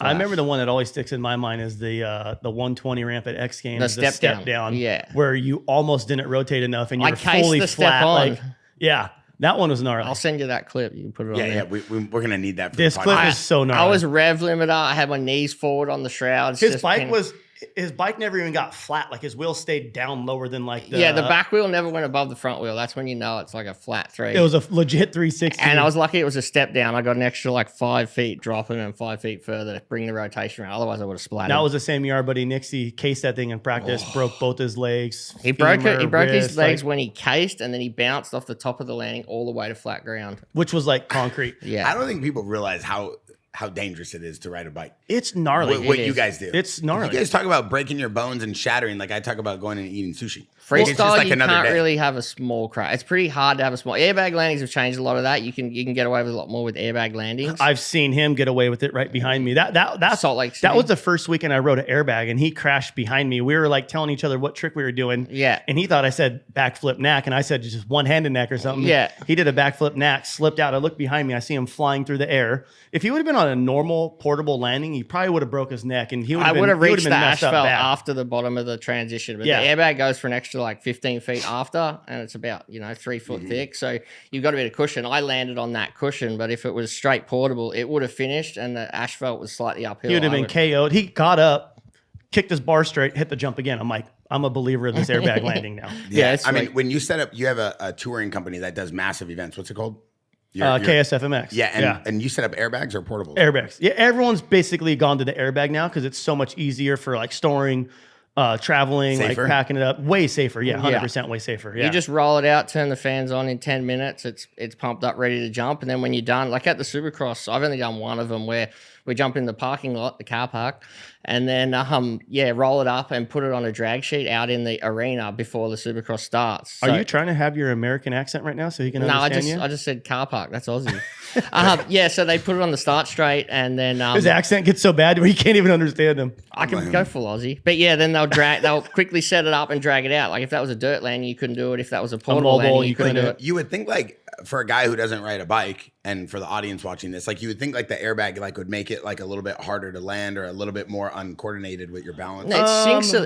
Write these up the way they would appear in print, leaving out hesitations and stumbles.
I remember the one that always sticks in my mind is the 120 ramp at X Games, the step down, yeah, where you almost didn't rotate enough and you were fully the flat. step on. Like, yeah, that one was gnarly. I'll send you that clip. You can put it on there. Yeah, we're gonna need that. For this the clip is so gnarly. I was rev limiter. I had my knees forward on the shrouds. His bike never even got flat. Like his wheel stayed down lower than like the... Yeah, the back wheel never went above the front wheel. That's when you know it's like a flat 3. It was a legit 360. And I was lucky it was a step down. I got an extra like 5 feet dropping and 5 feet further to bring the rotation around. Otherwise, I would have splattered. That was the same year our buddy Nixie cased that thing in practice, broke both his legs. He broke wrist, his legs when he cased, and then he bounced off the top of the landing all the way to flat ground. Which was like concrete. Yeah. I don't think people realize how dangerous it is to ride a bike. It's gnarly. What you guys do. It's gnarly. You guys talk about breaking your bones and shattering. Like I talk about going and eating sushi. Freestyle, it's just like you another can't day. really have a small crash. It's pretty hard to have a small... Airbag landings have changed a lot of that. You can get away with a lot more with airbag landings. I've seen him get away with it right behind me. That's Salt Lake City. That was the first weekend I rode an airbag, and he crashed behind me. We were like telling each other what trick we were doing. Yeah. And he thought I said backflip knack, and I said just one-handed knack or something. Yeah. He did a backflip knack, slipped out. I looked behind me. I see him flying through the air. If he would have been on a normal portable landing, he probably would have broke his neck, and I would have reached the messed up asphalt bad. after the bottom of the transition. But Yeah. the airbag goes for an extra like 15 feet after, and it's about 3 foot thick. So you've got a bit of cushion. I landed on that cushion, but if it was straight portable, it would have finished, and the asphalt was slightly uphill. He would have been KO'd. He got up, kicked his bar straight, hit the jump again. I'm like, I'm a believer of this airbag landing now. Yeah, I mean, when you set up, you have a touring company that does massive events. What's it called? KSFMX. Yeah, and you set up airbags or portables? Airbags. Yeah, everyone's basically gone to the airbag now because it's so much easier for like storing, traveling, Safer? like packing it up. Way safer. Yeah, 100% way safer. Yeah. You just roll it out, turn the fans on in 10 minutes. It's pumped up, ready to jump. And then when you're done, like at the Supercross, I've only done one of them where we jump in the parking lot, the car park, and then roll it up and put it on a drag sheet out in the arena before the Supercross starts. Are you trying to have your American accent right now so he can No, understand you? I just said car park. That's Aussie. So they put it on the start straight, and then his accent gets so bad where you can't even understand him. I can go full Aussie. But yeah, then they'll quickly set it up and drag it out. Like if that was a dirt landing, you couldn't do it. If that was a portable landing, you couldn't do it. You would think like for a guy who doesn't ride a bike, and for the audience watching this, like you would think like the airbag like would make it like a little bit harder to land or a little bit more uncoordinated with your balance. No,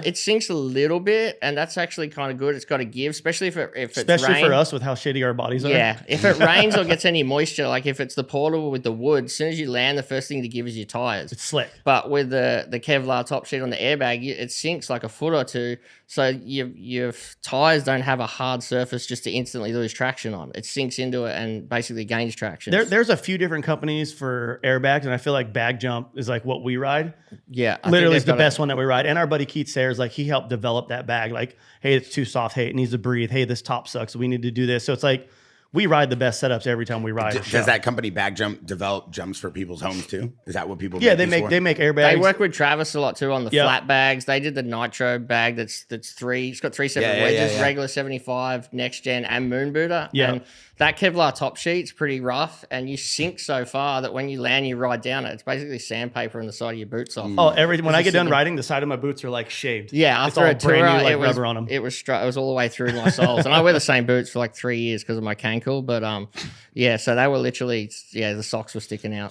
it sinks a little bit, and that's actually kind of good. It's got to give, especially if it's especially for us with how shitty our bodies are. Yeah, if it rains or gets any moisture, like if it's the portable with the wood, as soon as you land, the first thing to give is your tires. It's slick. But with the Kevlar top sheet on the airbag, it sinks like a foot or two, so your tires don't have a hard surface just to instantly lose traction on. It sinks into it and basically gains traction. There's a few different companies for airbags, and I feel like Bag Jump is like what we ride. Yeah, literally is the best one that we ride. And our buddy Keith Sayers, like he helped develop that bag. Like, hey, it's too soft. Hey, it needs to breathe. Hey, this top sucks. We need to do this. So it's like we ride the best setups every time we ride. Does that company Bag Jump develop jumps for people's homes too? Is that what people? Yeah, they make airbags. They work with Travis a lot too on the flat bags. They did the Nitro bag that's three. It's got 3 separate wedges: regular 75, next gen, and Moon Booter. Yeah. And that Kevlar top sheet's pretty rough, and you sink so far that when you land, you ride down it. It's basically sandpaper on the side of your boots off. Oh, when I get done riding, the side of my boots are like shaved. Yeah, after a tour, brand new, rubber on them. It was all the way through my soles, and I wear the same boots for like 3 years because of my cankle. But so they were literally the socks were sticking out.